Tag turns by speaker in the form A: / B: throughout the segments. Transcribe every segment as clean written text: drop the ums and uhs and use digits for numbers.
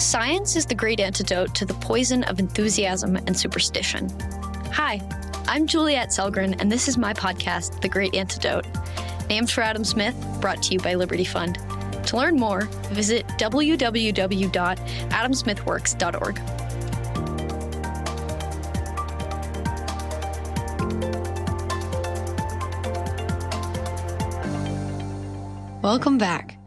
A: Science is the great antidote to the poison of enthusiasm and superstition. Hi, I'm Juliette Sellgren, and this is my podcast, The Great Antidote, named for Adam Smith, brought to you by Liberty Fund. To learn more, visit www.adamsmithworks.org. Welcome back.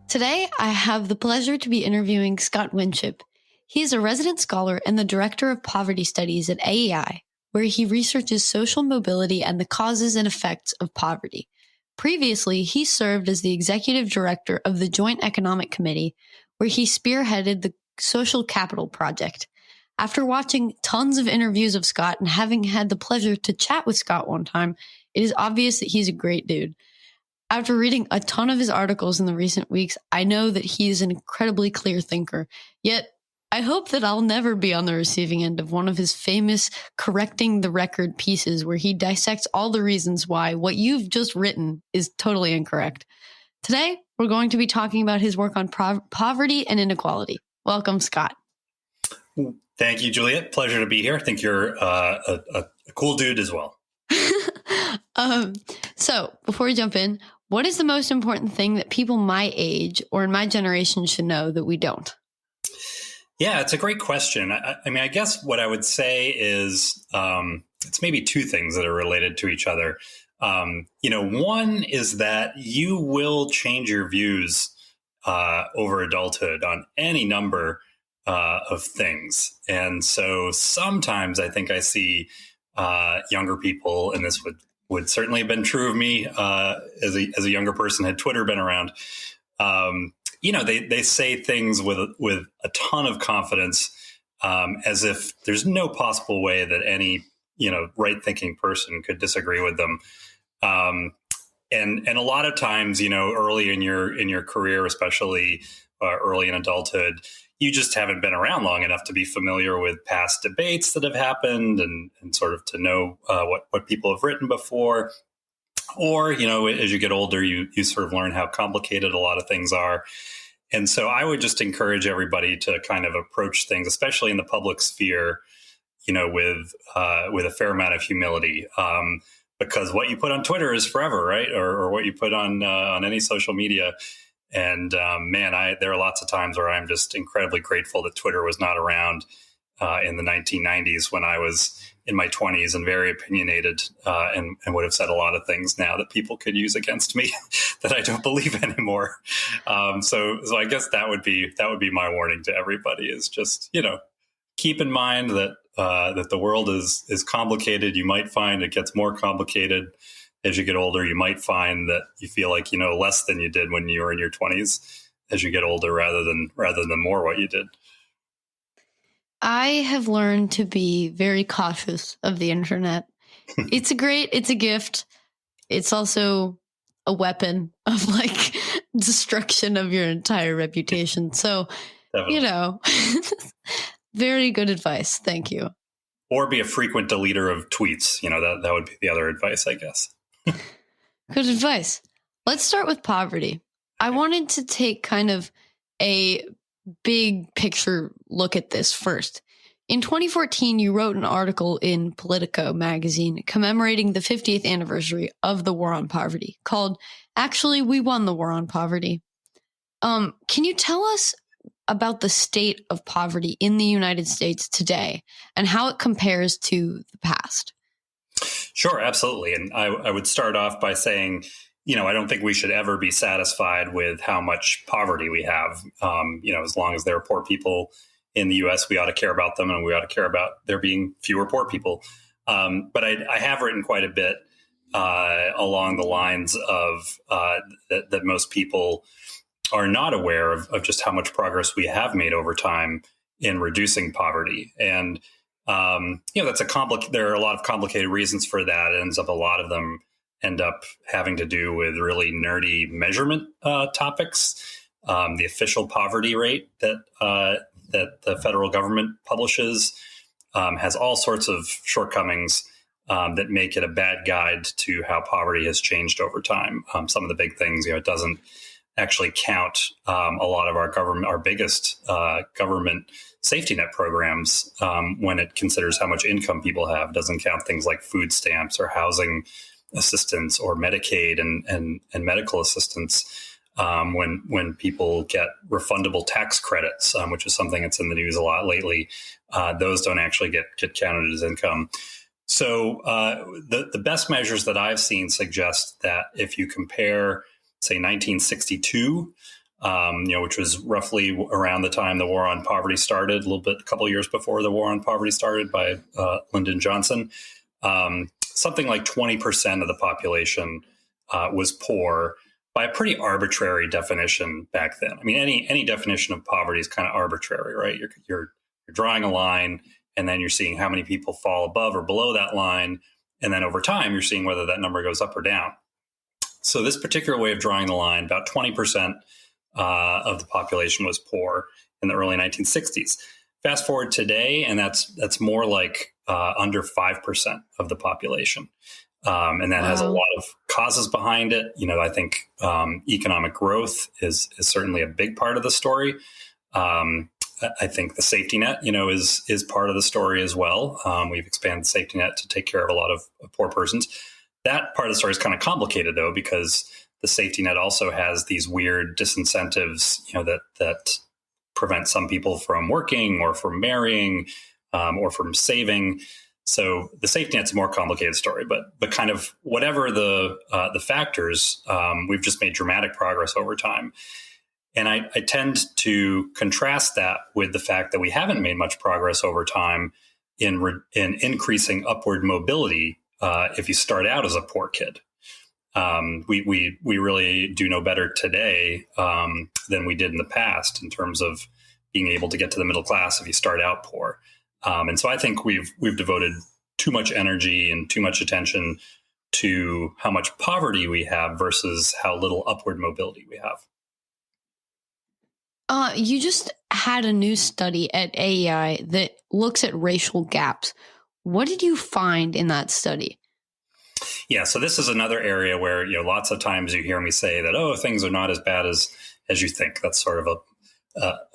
A: Today, I have the pleasure to be interviewing Scott Winship. He is a resident scholar and the director of poverty studies at AEI, where he researches social mobility and the causes and effects of poverty. Previously, he served as the executive director of the Joint Economic Committee, where he spearheaded the Social Capital Project. After watching tons of interviews of Scott and having had the pleasure to chat with Scott one time, it is obvious that he's a great dude. After reading a ton of his articles in the recent weeks, I know that he is an incredibly clear thinker. Yet, I hope that I'll never be on the receiving end of one of his famous correcting the record pieces where he dissects all the reasons why what you've just written is totally incorrect. Today, we're going to be talking about his work on poverty and inequality. Welcome, Scott.
B: Thank you, Juliette. Pleasure to be here. I think you're a cool dude as well.
A: So, before we jump in, what is the most important thing that people my age or in my generation should know that we don't?
B: Yeah, it's a great question. I mean, I guess what I would say is it's maybe two things that are related to each other. One is that you will change your views over adulthood on any number of things. And so sometimes I think I see younger people, and this would certainly have been true of me as a younger person had Twitter been around. They say things with a ton of confidence, as if there's no possible way that any right thinking person could disagree with them. And a lot of times, early in your career, especially early in adulthood, you just haven't been around long enough to be familiar with past debates that have happened and sort of to know what people have written before. Or, as you get older, you sort of learn how complicated a lot of things are. And so I would just encourage everybody to kind of approach things, especially in the public sphere, with a fair amount of humility. Because what you put on Twitter is forever, right? Or what you put on any social media. And there are lots of times where I'm just incredibly grateful that Twitter was not around in the 1990s when I was in my 20s and very opinionated and would have said a lot of things now that people could use against me that I don't believe anymore. So I guess that would be my warning to everybody is just, keep in mind that that the world is complicated. You might find it gets more complicated as you get older. You might find that you feel like you know less than you did when you were in your 20s as you get older, rather than more what you did.
A: I have learned to be very cautious of the internet. It's a gift. It's also a weapon of destruction of your entire reputation. So,
B: Definitely.
A: Very good advice. Thank you.
B: Or be a frequent deleter of tweets. That would be the other advice, I guess.
A: Good advice. Let's start with poverty. I wanted to take kind of a big picture look at this first. In 2014, you wrote an article in Politico magazine commemorating the 50th anniversary of the War on Poverty called, Actually, We Won the War on Poverty. Can you tell us about the state of poverty in the United States today and how it compares to the past?
B: Sure, absolutely. And I would start off by saying, I don't think we should ever be satisfied with how much poverty we have. As long as there are poor people in the U.S., we ought to care about them, and we ought to care about there being fewer poor people. But I have written quite a bit along the lines of that most people are not aware of just how much progress we have made over time in reducing poverty. And that's there are a lot of complicated reasons for that. It ends up a lot of them end up having to do with really nerdy measurement topics. The official poverty rate that the federal government publishes has all sorts of shortcomings that make it a bad guide to how poverty has changed over time. Some of the big things, it doesn't actually count a lot of our biggest government safety net programs when it considers how much income people have. It doesn't count things like food stamps or housing assistance or Medicaid and medical assistance. When people get refundable tax credits, which is something that's in the news a lot lately, those don't actually get counted as income. So the best measures that I've seen suggest that if you compare, say, 1962, which was roughly around the time the War on Poverty started, a couple of years before the War on Poverty started by Lyndon Johnson, something like 20% of the population was poor by a pretty arbitrary definition back then. I mean, any definition of poverty is kind of arbitrary, right? You're drawing a line, and then you're seeing how many people fall above or below that line, and then over time, you're seeing whether that number goes up or down. So this particular way of drawing the line, about 20% of the population was poor in the early 1960s. Fast forward today, and that's more like under 5% of the population. And that has a lot of causes behind it. I think economic growth is certainly a big part of the story. I think the safety net, is part of the story as well. We've expanded the safety net to take care of a lot of poor persons. That part of the story is kind of complicated, though, because the safety net also has these weird disincentives, that prevent some people from working or from marrying or from saving. So the safety net's a more complicated story, but kind of whatever the factors, we've just made dramatic progress over time. And I tend to contrast that with the fact that we haven't made much progress over time in increasing upward mobility if you start out as a poor kid. We really do know better today than we did in the past in terms of being able to get to the middle class if you start out poor. And so I think we've devoted too much energy and too much attention to how much poverty we have versus how little upward mobility we have.
A: You just had a new study at AEI that looks at racial gaps. What did you find in that study?
B: Yeah, so this is another area where lots of times you hear me say that things are not as bad as you think. That's sort of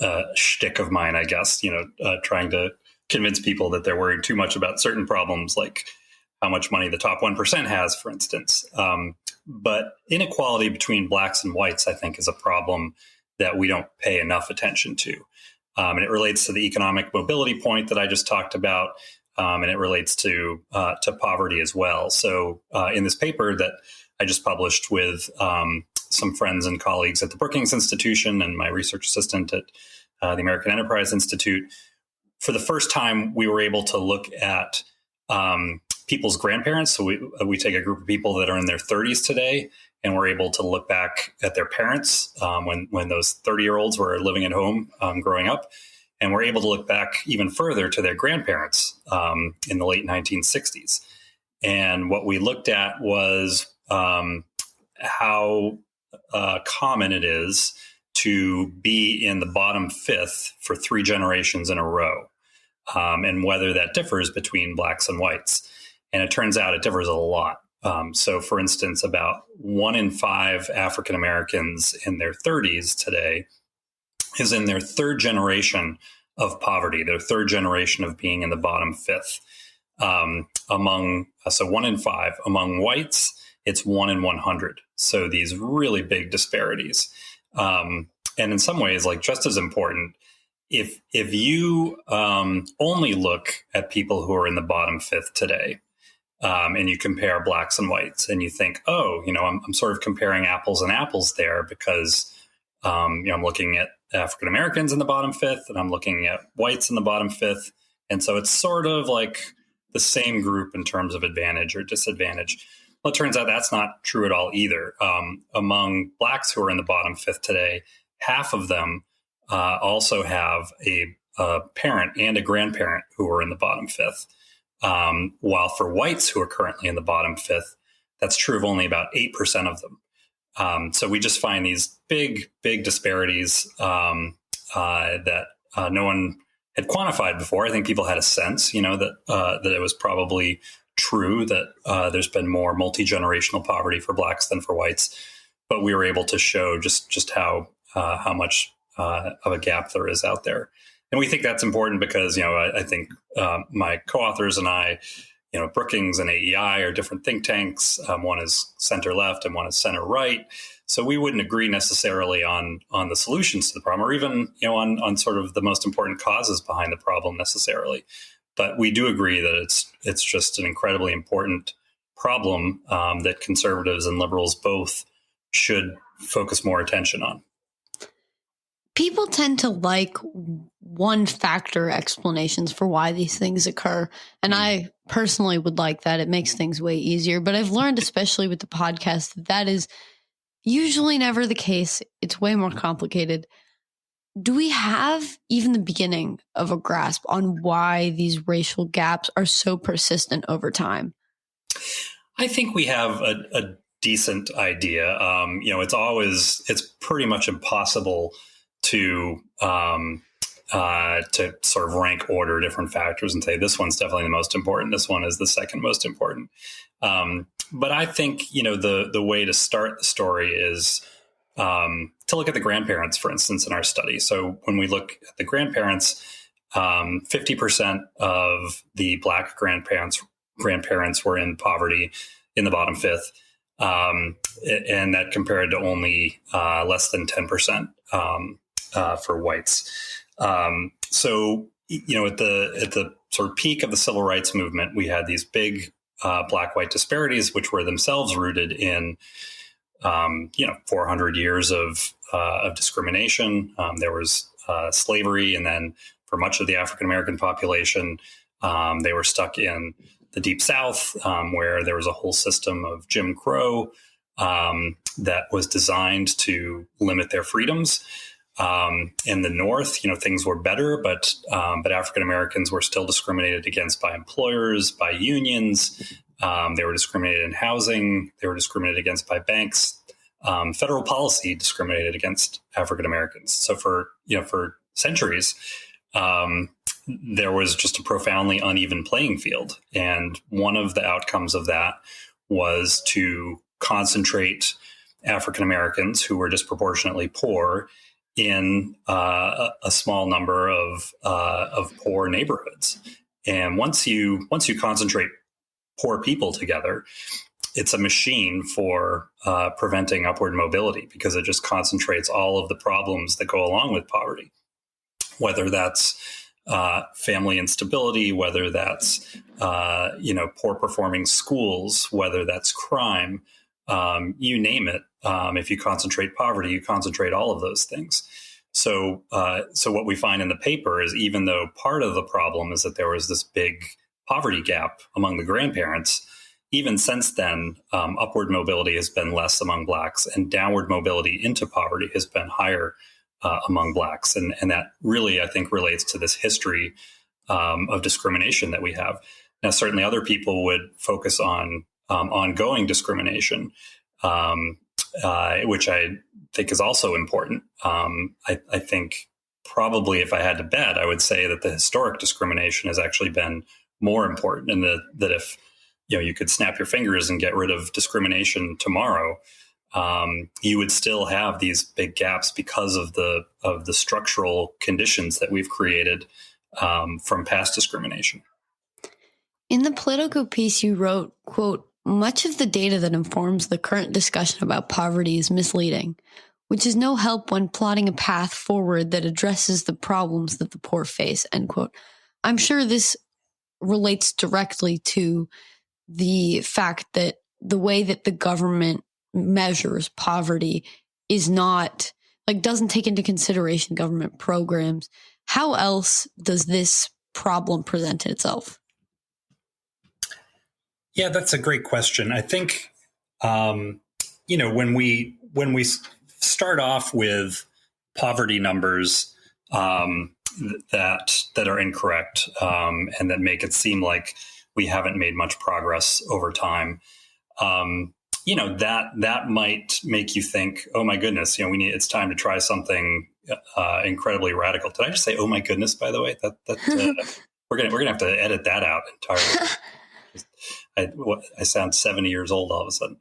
B: a shtick of mine, I guess. Trying to convince people that they're worried too much about certain problems, like how much money the top 1% has, for instance. But inequality between blacks and whites, I think, is a problem that we don't pay enough attention to. And it relates to the economic mobility point that I just talked about, and it relates to poverty as well. So in this paper that I just published with some friends and colleagues at the Brookings Institution and my research assistant at the American Enterprise Institute, for the first time, we were able to look at people's grandparents. So we take a group of people that are in their 30s today, and we're able to look back at their parents when those 30-year-olds were living at home growing up. And we're able to look back even further to their grandparents in the late 1960s. And what we looked at was how common it is to be in the bottom fifth for 3 generations in a row, and whether that differs between blacks and whites. And it turns out it differs a lot. So, for instance, about 1 in 5 African Americans in their 30s today is in their 3rd generation of poverty, their 3rd generation of being in the bottom fifth. So 1 in 5. Among whites, it's 1 in 100. So these really big disparities. And in some ways, like just as important, if you only look at people who are in the bottom fifth today, and you compare blacks and whites, and you think, I'm sort of comparing apples and apples there because I'm looking at African Americans in the bottom fifth, and I'm looking at whites in the bottom fifth, and so it's sort of like the same group in terms of advantage or disadvantage. Well, it turns out that's not true at all either. Among blacks who are in the bottom fifth today, half of them also have a parent and a grandparent who are in the bottom fifth. While for whites who are currently in the bottom fifth, that's true of only about 8% of them. So we just find these big disparities that no one had quantified before. I think people had a sense, that it was probably true that there's been more multi-generational poverty for blacks than for whites. but we were able to show just how much of a gap there is out there. And we think that's important because, I think my co-authors and I, Brookings and AEI are different think tanks. One is center left and one is center right. So we wouldn't agree necessarily on the solutions to the problem, or even, on sort of the most important causes behind the problem necessarily. But we do agree that it's just an incredibly important problem that conservatives and liberals both should focus more attention on.
A: People tend to like one factor explanations for why these things occur. And I personally would like that. It makes things way easier. But I've learned, especially with the podcast, that is usually never the case. It's way more complicated. Do we have even the beginning of a grasp on why these racial gaps are so persistent over time?
B: I think we have a decent idea. It's pretty much impossible to sort of rank order different factors and say this one's definitely the most important, this one is the second most important. But I think the way to start the story is to look at the grandparents, for instance, in our study. So when we look at the grandparents, 50% of the Black grandparents were in poverty in the bottom fifth, and that compared to only less than 10% for whites. So at the sort of peak of the civil rights movement, we had these big Black-white disparities, which were themselves rooted in 400 years of discrimination. There was slavery, and then for much of the African American population, they were stuck in the Deep South, where there was a whole system of Jim Crow that was designed to limit their freedoms. In the North, things were better, but African Americans were still discriminated against by employers, by unions. They were discriminated in housing. They were discriminated against by banks. Federal policy discriminated against African Americans. So for centuries, there was just a profoundly uneven playing field. And one of the outcomes of that was to concentrate African Americans who were disproportionately poor in a small number of poor neighborhoods. And once you concentrate poor people together, it's a machine for preventing upward mobility, because it just concentrates all of the problems that go along with poverty, whether that's family instability, whether that's poor performing schools, whether that's crime, you name it. If you concentrate poverty, you concentrate all of those things. So what we find in the paper is, even though part of the problem is that there was this big poverty gap among the grandparents, even since then, upward mobility has been less among Blacks, and downward mobility into poverty has been higher among Blacks. And that really, I think, relates to this history of discrimination that we have. Now, certainly other people would focus on ongoing discrimination, which I think is also important. I think probably, if I had to bet, I would say that the historic discrimination has actually been more important, and that if you could snap your fingers and get rid of discrimination tomorrow, you would still have these big gaps because of the structural conditions that we've created from past discrimination.
A: In the Politico piece, you wrote, quote, "Much of the data that informs the current discussion about poverty is misleading, which is no help when plotting a path forward that addresses the problems that the poor face," end quote. I'm sure this relates directly to the fact that the way that the government measures poverty is not, doesn't take into consideration government programs. How else does this problem present itself?
B: Yeah, that's a great question. I think, when we start off with poverty numbers that are incorrect and that make it seem like we haven't made much progress over time, that might make you think, oh my goodness, it's time to try something incredibly radical. Did I just say, oh my goodness, by the way? We're gonna have to edit that out entirely. I sound 70 years old all of a sudden.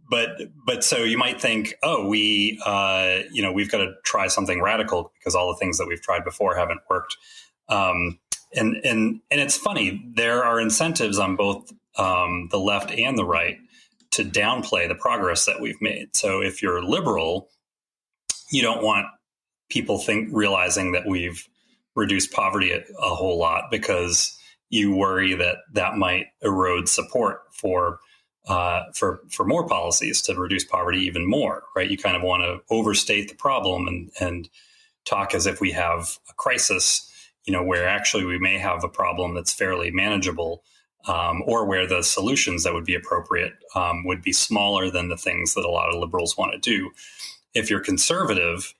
B: but so you might think, oh, we've got to try something radical because all the things that we've tried before haven't worked. And it's funny, there are incentives on both the left and the right to downplay the progress that we've made. So if you're liberal, you don't want people realizing that we've reduced poverty a whole lot because you worry that that might erode support for more policies to reduce poverty even more, right? You kind of want to overstate the problem and talk as if we have a crisis, where actually we may have a problem that's fairly manageable, or where the solutions that would be appropriate would be smaller than the things that a lot of liberals want to do. If you're conservative,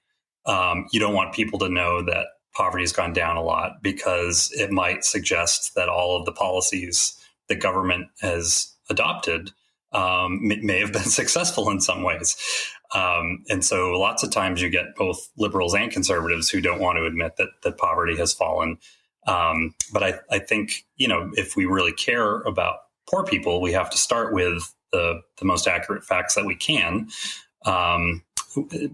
B: you don't want people to know that poverty has gone down a lot because it might suggest that all of the policies the government has adopted may have been successful in some ways. And so lots of times you get both liberals and conservatives who don't want to admit that poverty has fallen. But I think, if we really care about poor people, we have to start with the most accurate facts that we can,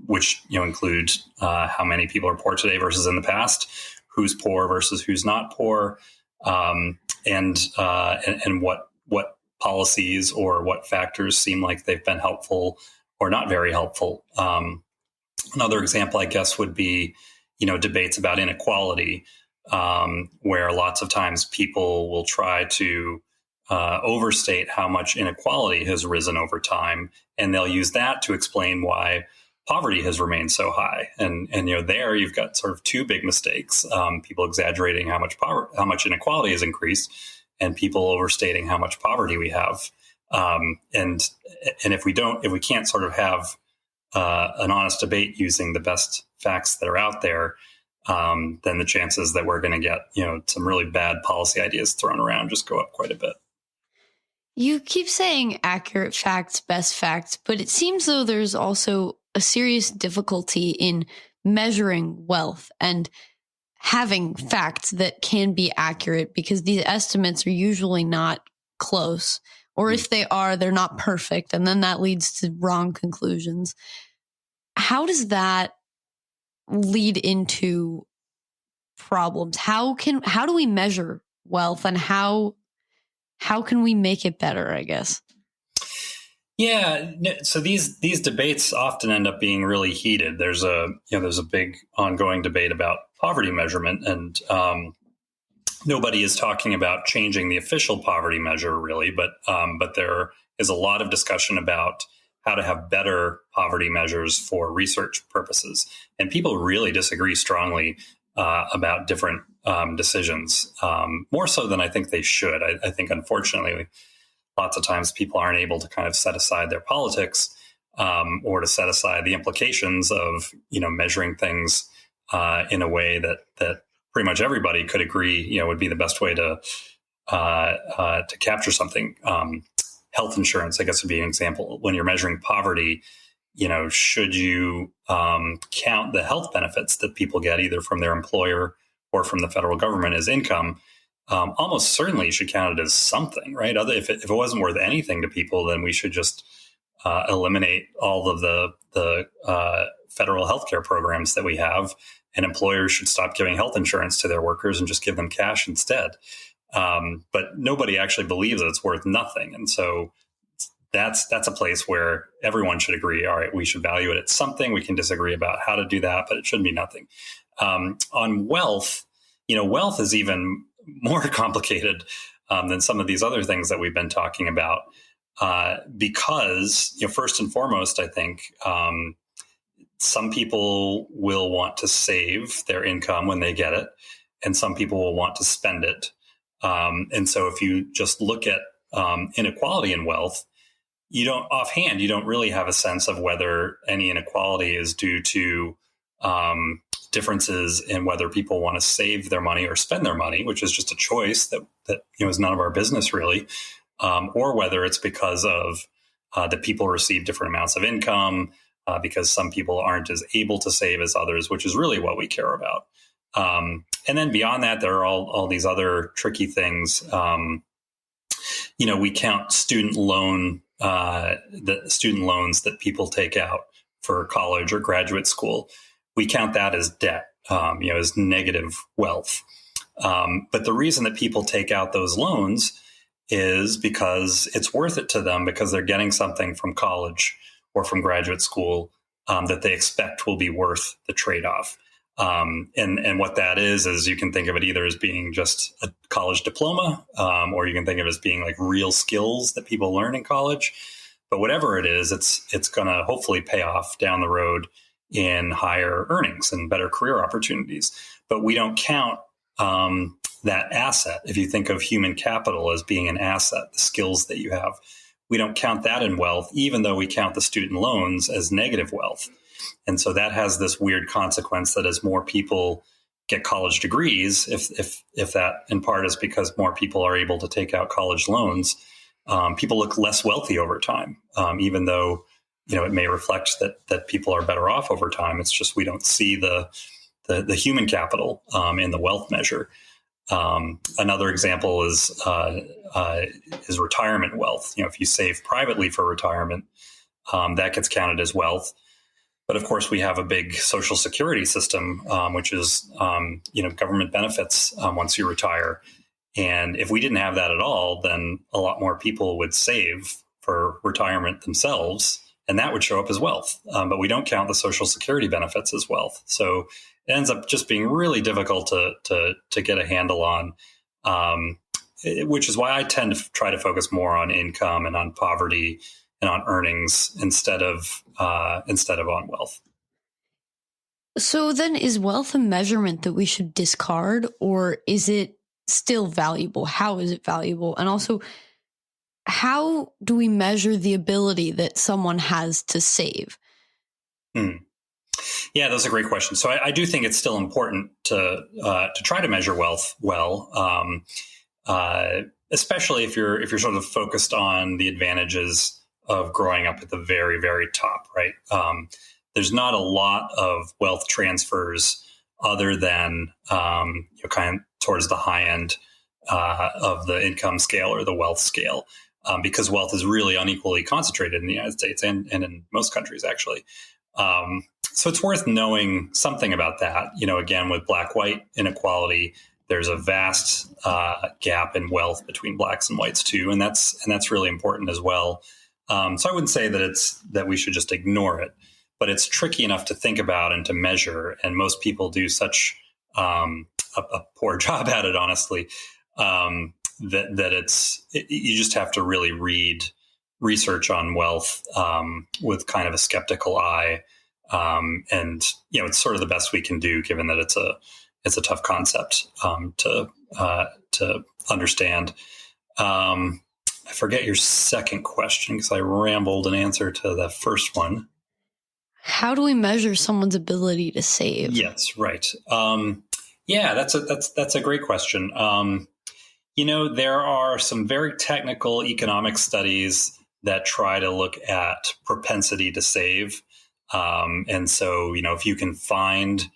B: which include how many people are poor today versus in the past, who's poor versus who's not poor, and what policies or what factors seem like they've been helpful or not very helpful. Another example, I guess, would be debates about inequality, where lots of times people will try to overstate how much inequality has risen over time, and they'll use that to explain why poverty has remained so high. And there you've got sort of two big mistakes: people exaggerating how much inequality has increased, and people overstating how much poverty we have. And if we can't sort of have an honest debate using the best facts that are out there, then the chances that we're going to get some really bad policy ideas thrown around just go up quite a bit.
A: You keep saying accurate facts, best facts, but it seems though there's also a serious difficulty in measuring wealth and having facts that can be accurate because these estimates are usually not close, or if they are, they're not perfect. And then that leads to wrong conclusions. How does that lead into problems? How do we measure wealth, and how can we make it better, I guess?
B: Yeah, so these debates often end up being really heated. There's a big ongoing debate about poverty measurement, and nobody is talking about changing the official poverty measure really, but there is a lot of discussion about how to have better poverty measures for research purposes, and people really disagree strongly about different decisions, more so than I think they should. I think unfortunately, lots of times people aren't able to kind of set aside their politics, or to set aside the implications of measuring things in a way that pretty much everybody could agree would be the best way to capture something. Health insurance, I guess, would be an example. When you're measuring poverty, should you count the health benefits that people get either from their employer or from the federal government as income? Almost certainly you should count it as something, right? If it wasn't worth anything to people, then we should just eliminate all of the federal healthcare programs that we have, and employers should stop giving health insurance to their workers and just give them cash instead. But nobody actually believes that it's worth nothing. And so that's a place where everyone should agree, all right, we should value it at something. We can disagree about how to do that, but it shouldn't be nothing. On wealth, wealth is even more complicated than some of these other things that we've been talking about, because first and foremost, I think some people will want to save their income when they get it, and some people will want to spend it. And so if you just look at inequality in wealth, you don't really have a sense of whether any inequality is due to differences in whether people want to save their money or spend their money, which is just a choice that is none of our business really, or whether it's because of that people receive different amounts of income, because some people aren't as able to save as others, which is really what we care about. And then beyond that, there are all these other tricky things. We count student loan the student loans that people take out for college or graduate school. We count that as debt, as negative wealth. But the reason that people take out those loans is because it's worth it to them, because they're getting something from college or from graduate school that they expect will be worth the trade-off. And what that is you can think of it either as being just a college diploma, or you can think of it as being like real skills that people learn in college. But whatever it is, it's going to hopefully pay off down the road in higher earnings and better career opportunities. But we don't count that asset. If you think of human capital as being an asset, the skills that you have, we don't count that in wealth, even though we count the student loans as negative wealth. And so that has this weird consequence that as more people get college degrees, if that in part is because more people are able to take out college loans, people look less wealthy over time, even though it may reflect that people are better off over time. It's just we don't see the human capital in the wealth measure. Another example is retirement wealth. If you save privately for retirement, that gets counted as wealth. But of course, we have a big social security system, which is government benefits once you retire. And if we didn't have that at all, then a lot more people would save for retirement themselves, and that would show up as wealth. But we don't count the social security benefits as wealth. So it ends up just being really difficult to get a handle on, which is why I tend to try to focus more on income and on poverty and on earnings instead of on wealth.
A: So then, is wealth a measurement that we should discard, or is it still valuable? How is it valuable? And also, how do we measure the ability that someone has to save?
B: Yeah, those are great questions. So I do think it's still important to try to measure wealth well, especially if you're sort of focused on the advantages of growing up at the very, very top, right? There's not a lot of wealth transfers other than kind of towards the high end of the income scale or the wealth scale, because wealth is really unequally concentrated in the United States and in most countries, actually. So it's worth knowing something about that. Again, with black-white inequality, there's a vast gap in wealth between blacks and whites too, and that's really important as well. So I wouldn't say that we should just ignore it, but it's tricky enough to think about and to measure, and most people do such a poor job at it, honestly, that you just have to really read research on wealth with kind of a skeptical eye, and it's sort of the best we can do, given that it's a tough concept to understand. I forget your second question because I rambled an answer to the first one.
A: How do we measure someone's ability to save?
B: Yes, right. Yeah, that's a great question. There are some very technical economic studies that try to look at propensity to save. And so, if you can find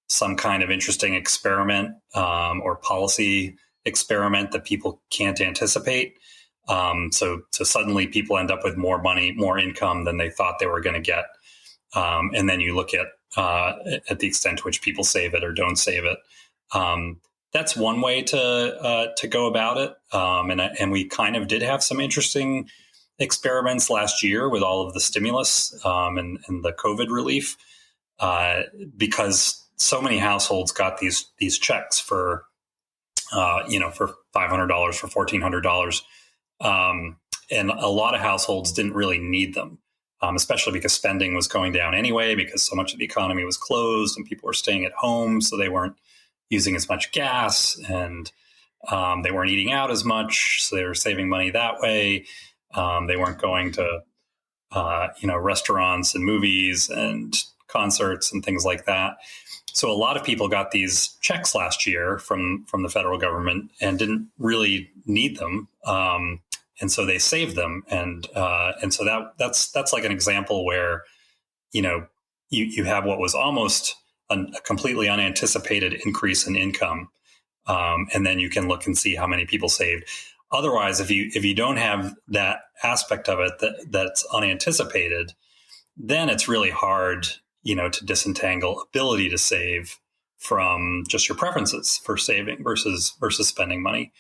B: some kind of interesting experiment or policy experiment that people can't anticipate, so suddenly people end up with more money, more income than they thought they were going to get. And then you look at the extent to which people save it or don't save it. That's one way to go about it. And we kind of did have some interesting experiments last year with all of the stimulus and the COVID relief, because so many households got these checks for $500, for $1,400. And a lot of households didn't really need them, especially because spending was going down anyway, because so much of the economy was closed and people were staying at home. So they weren't using as much gas, and they weren't eating out as much. So they were saving money that way. They weren't going to, restaurants and movies and concerts and things like that. So a lot of people got these checks last year from the federal government and didn't really need them. And so they saved them. And so that's like an example where, you have what was almost a completely unanticipated increase in income. And then you can look and see how many people saved. Otherwise, if you don't have that aspect of it that's unanticipated, then it's really hard, to disentangle ability to save from just your preferences for saving versus spending money.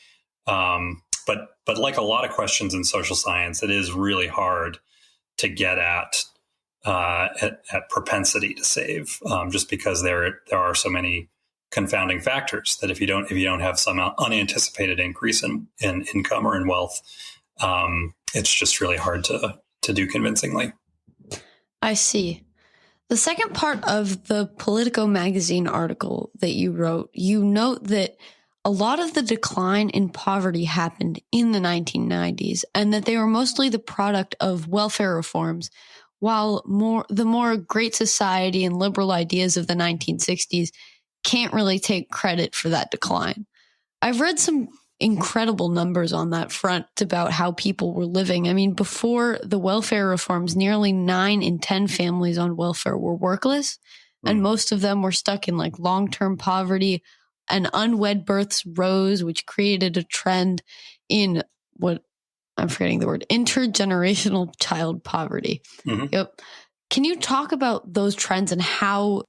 B: But like a lot of questions in social science, it is really hard to get at propensity to save, just because there are so many confounding factors that if you don't have some unanticipated increase in income or in wealth, it's just really hard to do convincingly.
A: I see. The second part of the Politico magazine article that you wrote, you note that a lot of the decline in poverty happened in the 1990s and that they were mostly the product of welfare reforms, while the more Great Society and liberal ideas of the 1960s can't really take credit for that decline. I've read some incredible numbers on that front about how people were living. I mean, before the welfare reforms, nearly 9 in 10 families on welfare were workless, and most of them were stuck in like long-term poverty, and unwed births rose, which created a trend in what I'm forgetting the word, intergenerational child poverty.
B: Mm-hmm.
A: Yep. Can you talk about those trends and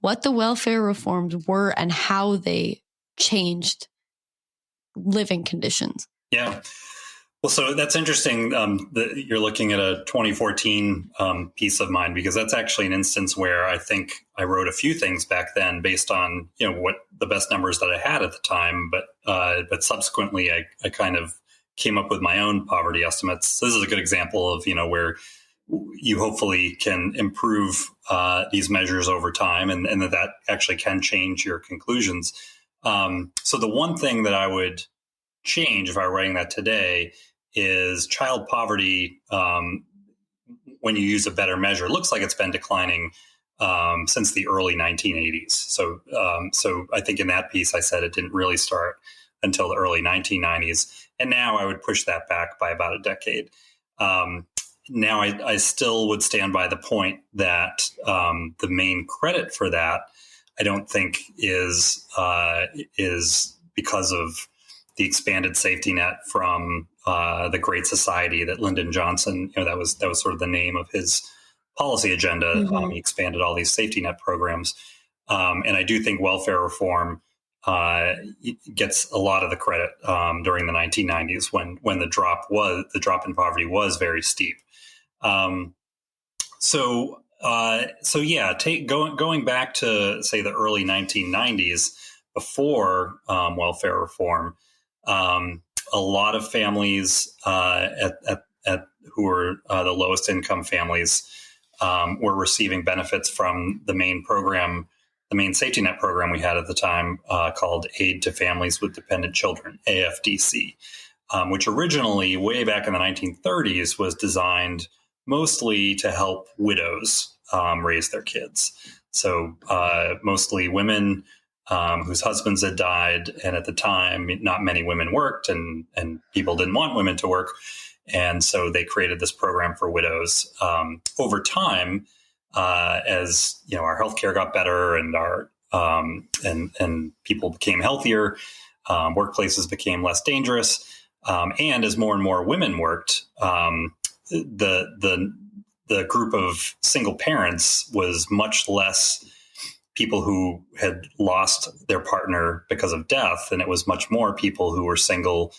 A: what the welfare reforms were and how they changed living conditions?
B: Yeah. Well, so that's interesting that you're looking at a 2014 piece of mine, because that's actually an instance where I think I wrote a few things back then based on what the best numbers that I had at the time, but subsequently I kind of came up with my own poverty estimates. So this is a good example of where you hopefully can improve these measures over time, and that actually can change your conclusions. So the one thing that I would change if I were writing that today is child poverty. When you use a better measure, it looks like it's been declining since the early 1980s. So I think in that piece I said it didn't really start until the early 1990s, and now I would push that back by about a decade. Now I still would stand by the point that the main credit for that, I don't think is because of the expanded safety net from the Great Society that Lyndon Johnson, that was sort of the name of his policy agenda.
A: Mm-hmm.
B: He expanded all these safety net programs, and I do think welfare reform gets a lot of the credit during the 1990s when the drop in poverty was very steep. So going back to say the early 1990s, before welfare reform, a lot of families who were the lowest income families were receiving benefits from the main safety net program we had at the time, called Aid to Families with Dependent Children, AFDC, which originally, way back in the 1930s, was designed mostly to help widows raise their kids. So mostly women whose husbands had died, and at the time, not many women worked, and people didn't want women to work, and so they created this program for widows. Over time, as our healthcare got better and our and people became healthier, workplaces became less dangerous, and as more and more women worked, the group of single parents was much less people who had lost their partner because of death, and it was much more people who were single,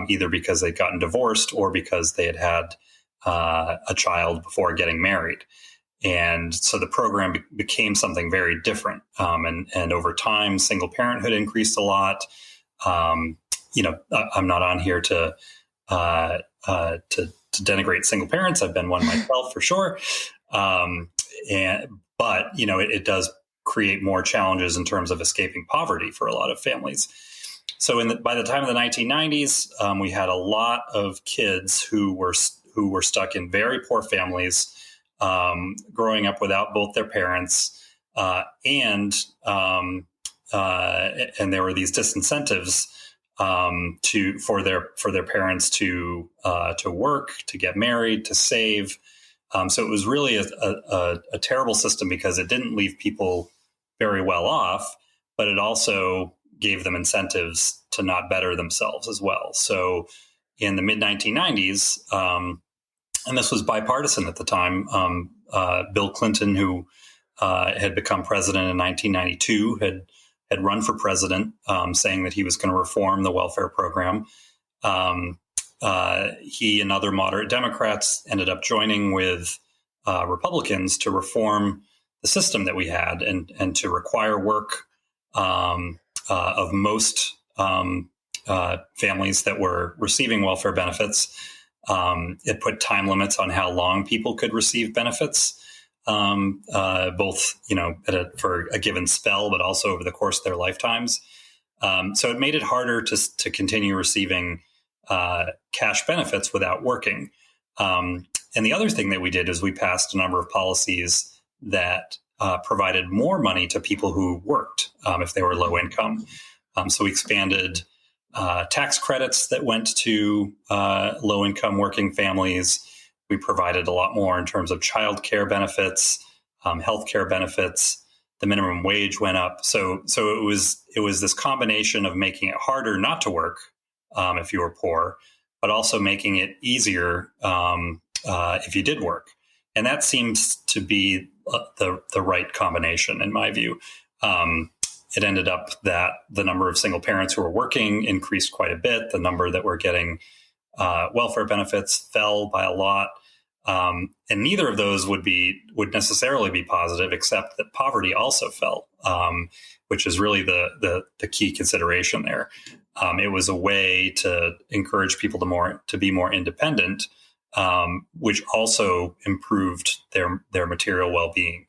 B: either because they'd gotten divorced or because they had a child before getting married. And so the program became something very different. And over time, single parenthood increased a lot. I'm not on here to denigrate single parents. I've been one myself for sure. But it does create more challenges in terms of escaping poverty for a lot of families. So by the time of the 1990s, we had a lot of kids who were stuck in very poor families, growing up without both their parents, and there were these disincentives for their parents to work, to get married, to save. So it was really a terrible system because it didn't leave people very well off, but it also gave them incentives to not better themselves as well. So, in the mid 1990s, and this was bipartisan at the time. Bill Clinton, who had become president in 1992, had run for president, saying that he was going to reform the welfare program. He and other moderate Democrats ended up joining with Republicans to reform the system that we had and to require work of most families that were receiving welfare benefits. It put time limits on how long people could receive benefits, both for a given spell, but also over the course of their lifetimes. So it made it harder to continue receiving cash benefits without working. And the other thing that we did is we passed a number of policies that provided more money to people who worked if they were low income. So we expanded tax credits that went to low income working families. We provided a lot more in terms of child care benefits, health care benefits. The minimum wage went up. So it was this combination of making it harder not to work if you were poor, but also making it easier if you did work. And that seems to be the right combination, in my view. It ended up that the number of single parents who were working increased quite a bit. The number that were getting welfare benefits fell by a lot. And neither of those would necessarily be positive, except that poverty also fell, which is really the key consideration there. It was a way to encourage people to be more independent, which also improved their material well-being.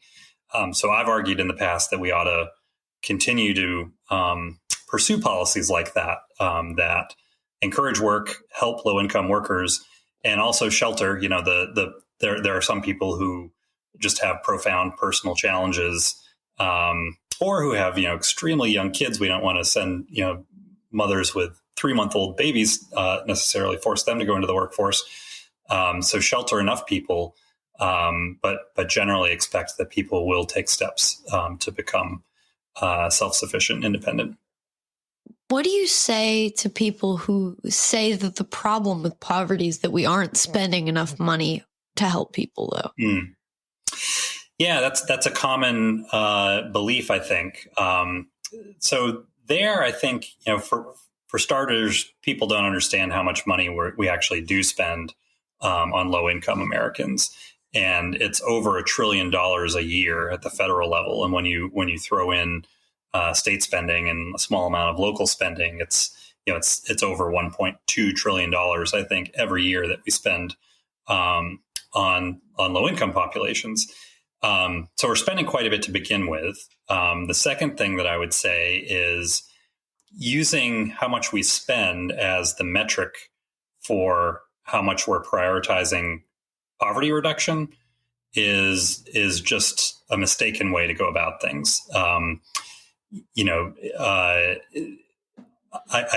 B: So I've argued in the past that we ought to continue to pursue policies like that, that encourage work, help low-income workers, and also shelter. There are some people who just have profound personal challenges, or who have extremely young kids. We don't want to send mothers with 3-month-old babies necessarily force them to go into the workforce. So shelter enough people, but generally expect that people will take steps to become self-sufficient, independent.
A: What do you say to people who say that the problem with poverty is that we aren't spending enough money to help people, though?
B: Yeah, that's a common belief, I think. So there, I think, for starters, people don't understand how much money we actually do spend on low-income Americans. And it's over $1 trillion a year at the federal level. And when you throw in state spending and a small amount of local spending, it's over $1.2 trillion, I think, every year that we spend on low-income populations. So we're spending quite a bit to begin with. The second thing that I would say is using how much we spend as the metric for how much we're prioritizing poverty reduction is just a mistaken way to go about things. I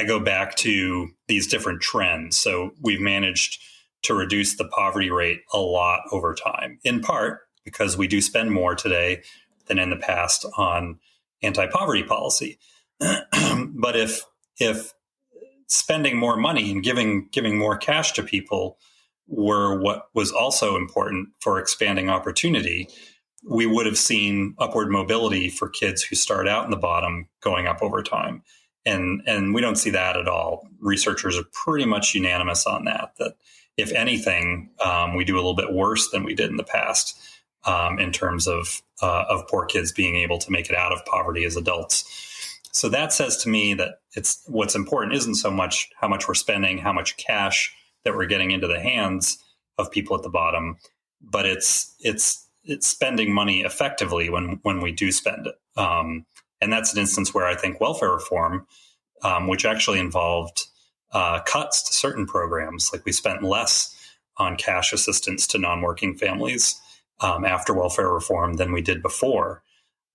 B: go back to these different trends. So we've managed to reduce the poverty rate a lot over time, in part because we do spend more today than in the past on anti-poverty policy. But if spending more money and giving more cash to people were what was also important for expanding opportunity, we would have seen upward mobility for kids who start out in the bottom going up over time. And we don't see that at all. Researchers are pretty much unanimous on that if anything, we do a little bit worse than we did in the past in terms of poor kids being able to make it out of poverty as adults. So that says to me that what's important isn't so much how much we're spending, how much cash that we're getting into the hands of people at the bottom, but it's spending money effectively when we do spend it. And that's an instance where I think welfare reform, which actually involved cuts to certain programs, like we spent less on cash assistance to non-working families after welfare reform than we did before.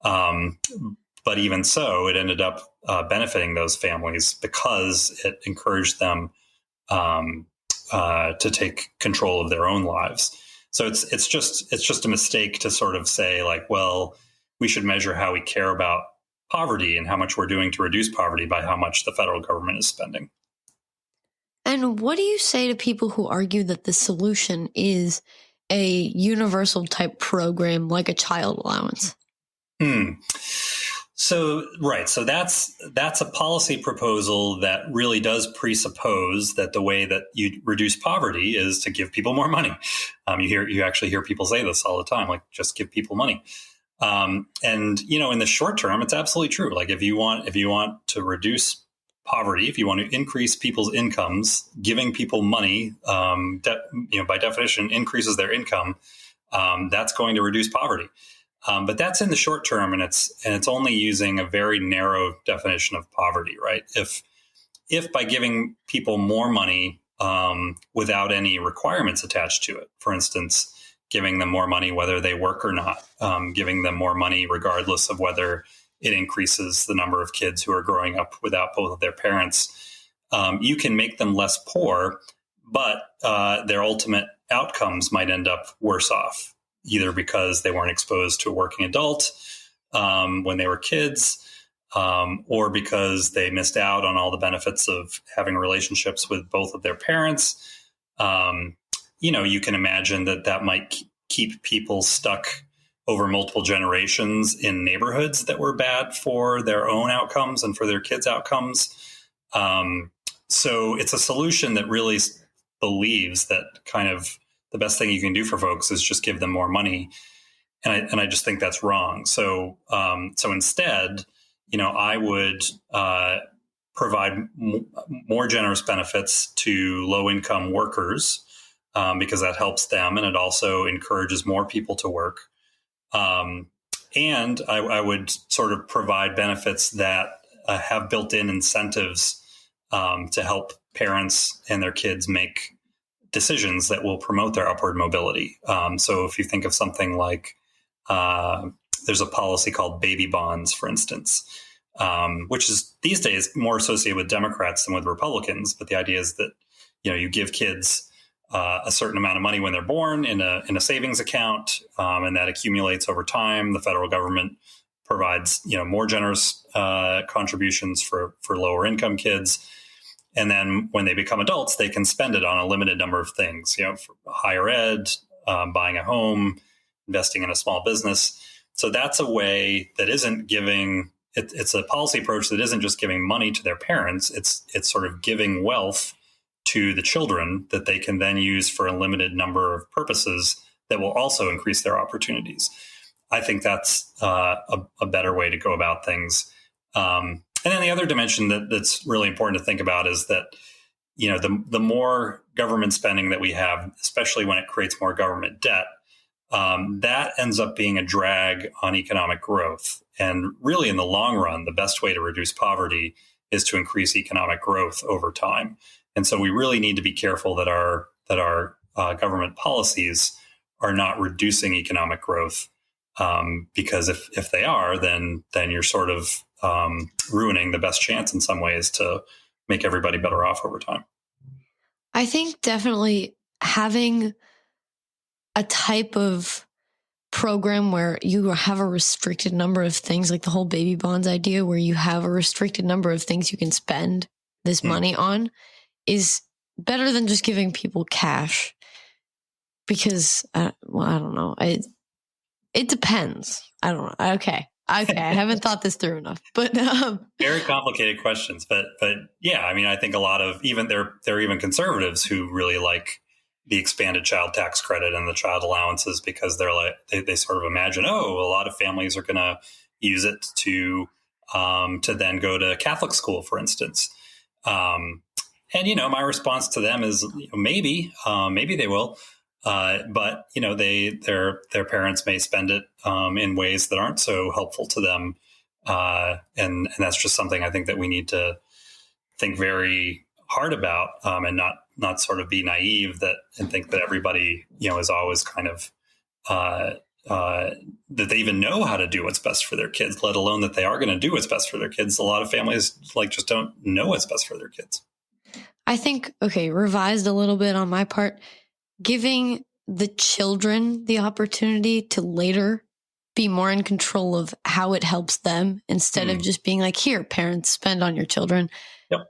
B: But even so, it ended up benefiting those families because it encouraged them to take control of their own lives. So it's just a mistake to sort of say like, well, we should measure how we care about poverty and how much we're doing to reduce poverty by how much the federal government is spending.
A: And what do you say to people who argue that the solution is a universal type program like a child allowance?
B: So that's a policy proposal that really does presuppose that the way that you reduce poverty is to give people more money. You actually hear people say this all the time, like just give people money. And in the short term, it's absolutely true. Like if you want to reduce poverty, if you want to increase people's incomes, giving people money, by definition, increases their income. That's going to reduce poverty. But that's in the short term, and it's only using a very narrow definition of poverty, right? If by giving people more money without any requirements attached to it, for instance, giving them more money whether they work or not, giving them more money regardless of whether it increases the number of kids who are growing up without both of their parents, you can make them less poor, but their ultimate outcomes might end up worse off, either because they weren't exposed to a working adult when they were kids, or because they missed out on all the benefits of having relationships with both of their parents. You can imagine that might keep people stuck over multiple generations in neighborhoods that were bad for their own outcomes and for their kids' outcomes. So it's a solution that really believes that kind of the best thing you can do for folks is just give them more money. And I just think that's wrong. So instead, I would provide more generous benefits to low-income workers because that helps them, and it also encourages more people to work. And I would sort of provide benefits that have built-in incentives to help parents and their kids make decisions that will promote their upward mobility. So if you think of something like there's a policy called baby bonds, for instance, which is these days more associated with Democrats than with Republicans. But the idea is that you give kids a certain amount of money when they're born in a savings account, and that accumulates over time. The federal government provides more generous contributions for lower income kids. And then when they become adults, they can spend it on a limited number of things, for higher ed, buying a home, investing in a small business. So that's a way that isn't giving, it's a policy approach that isn't just giving money to their parents. It's sort of giving wealth to the children that they can then use for a limited number of purposes that will also increase their opportunities. I think that's a better way to go about things. And then the other dimension that's really important to think about is that, the more government spending that we have, especially when it creates more government debt, that ends up being a drag on economic growth. And really, in the long run, the best way to reduce poverty is to increase economic growth over time. And so we really need to be careful that our government policies are not reducing economic growth, because if they are, then you're sort of ruining the best chance in some ways to make everybody better off over time.
A: I think definitely having a type of program where you have a restricted number of things, like the whole baby bonds idea, where you have a restricted number of things you can spend this money on, is better than just giving people cash. Because, I don't know. It depends. I don't know. Okay. I haven't thought this through enough, but
B: very complicated questions. But yeah, I mean, I think a lot of there are even conservatives who really like the expanded child tax credit and the child allowances, because they're like they sort of imagine, a lot of families are going to use it to then go to Catholic school, for instance. And my response to them is maybe they will. But their parents may spend it in ways that aren't so helpful to them, and that's just something I think that we need to think very hard about, and not sort of be naive and think that everybody is always kind of that they even know how to do what's best for their kids, let alone that they are going to do what's best for their kids. A lot of families just don't know what's best for their kids.
A: I think revised a little bit on my part. Giving the children the opportunity to later be more in control of how it helps them, instead of just being like, here, parents, spend on your children.
B: Yep.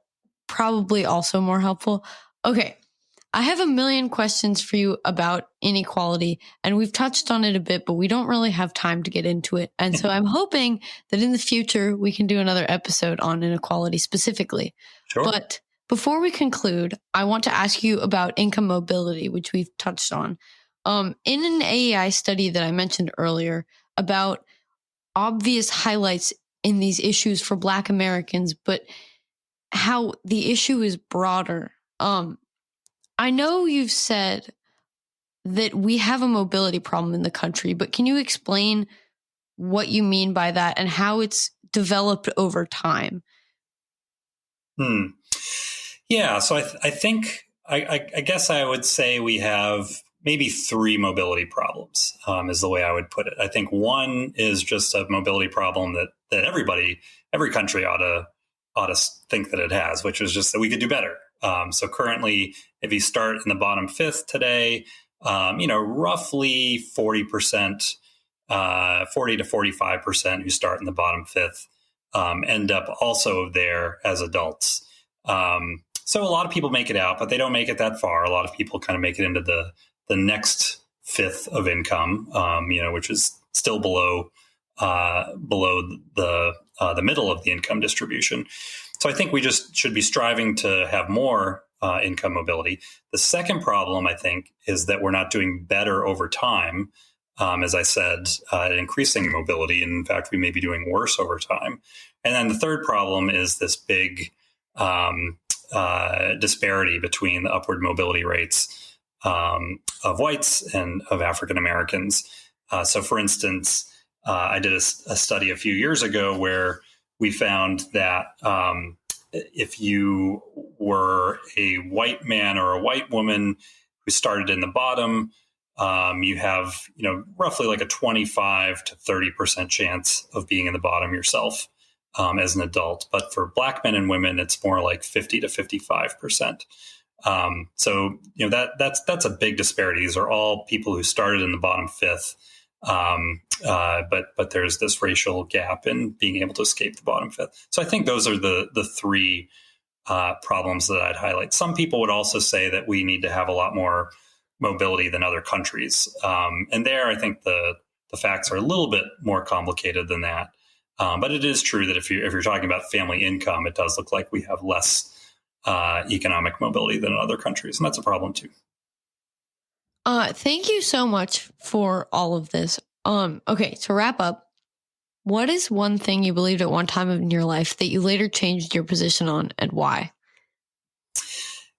A: Probably also more helpful. Okay. I have a million questions for you about inequality, and we've touched on it a bit, but we don't really have time to get into it. And so I'm hoping that in the future we can do another episode on inequality specifically.
B: Sure.
A: But before we conclude, I want to ask you about income mobility, which we've touched on. In an AEI study that I mentioned earlier about obvious highlights in these issues for Black Americans, but how the issue is broader. I know you've said that we have a mobility problem in the country, but can you explain what you mean by that and how it's developed over time?
B: Yeah, so I think, I guess I would say we have maybe three mobility problems, is the way I would put it. I think one is just a mobility problem that every country ought to think that it has, which is just that we could do better. So currently, if you start in the bottom fifth today, roughly 40%, 40 to 45% who start in the bottom fifth end up also there as adults. So a lot of people make it out, but they don't make it that far. A lot of people kind of make it into the next fifth of income, which is still below the middle of the income distribution. So I think we just should be striving to have more income mobility. The second problem, I think, is that we're not doing better over time, as I said, at increasing mobility. And in fact, we may be doing worse over time. And then the third problem is this big disparity between the upward mobility rates of whites and of African Americans. So for instance, I did a study a few years ago where we found that if you were a white man or a white woman who started in the bottom, you have, roughly like a 25 to 30% chance of being in the bottom yourself as an adult. But for Black men and women, it's more like 50 to 55%. So, that's a big disparity. These are all people who started in the bottom fifth. But there's this racial gap in being able to escape the bottom fifth. So I think those are the three problems that I'd highlight. Some people would also say that we need to have a lot more mobility than other countries. And there, I think the facts are a little bit more complicated than that. But it is true that if you're talking about family income, it does look like we have less economic mobility than in other countries. And that's a problem too.
A: Thank you so much for all of this. Okay, to wrap up, what is one thing you believed at one time in your life that you later changed your position on, and why?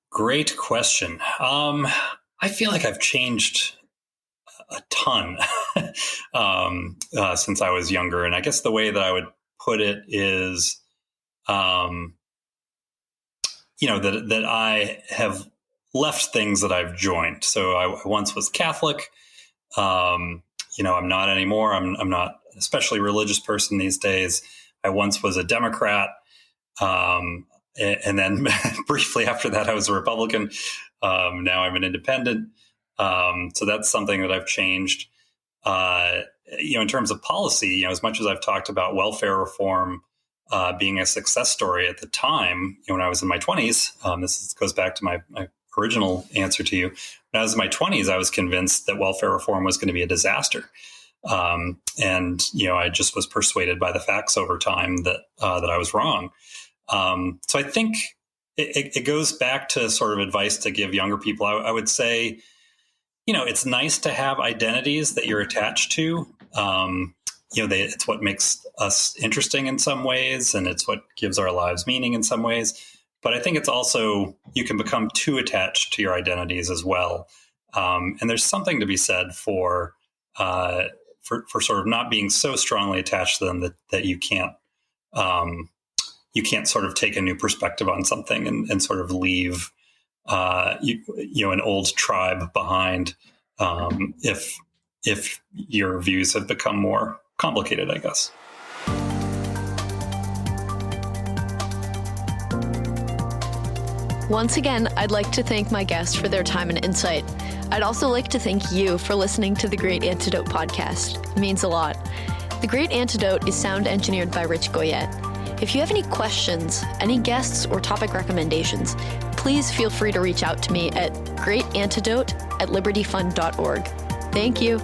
B: Great question. I feel like I've changed a ton since I was younger. And I guess the way that I would put it is, that I have left things that I've joined. So I once was Catholic. I'm not anymore. I'm not an especially religious person these days. I once was a Democrat. And then briefly after that, I was a Republican. Now I'm an independent. So that's something that I've changed. In terms of policy, as much as I've talked about welfare reform being a success story at the time, when I was in my 20s, this goes back to my original answer to you. When I was in my 20s, I was convinced that welfare reform was going to be a disaster. I just was persuaded by the facts over time that I was wrong. So I think it goes back to sort of advice to give younger people. I would say, it's nice to have identities that you're attached to. It's what makes us interesting in some ways, and it's what gives our lives meaning in some ways. But I think it's also, you can become too attached to your identities as well. And there's something to be said for sort of not being so strongly attached to them that you can't sort of take a new perspective on something and sort of leave an old tribe behind if your views have become more complicated, I guess.
C: Once again, I'd like to thank my guests for their time and insight. I'd also like to thank you for listening to the Great Antidote podcast. It means a lot. The Great Antidote is sound engineered by Rich Goyette. If you have any questions, any guests, or topic recommendations, please feel free to reach out to me at greatantidote@libertyfund.org. Thank you.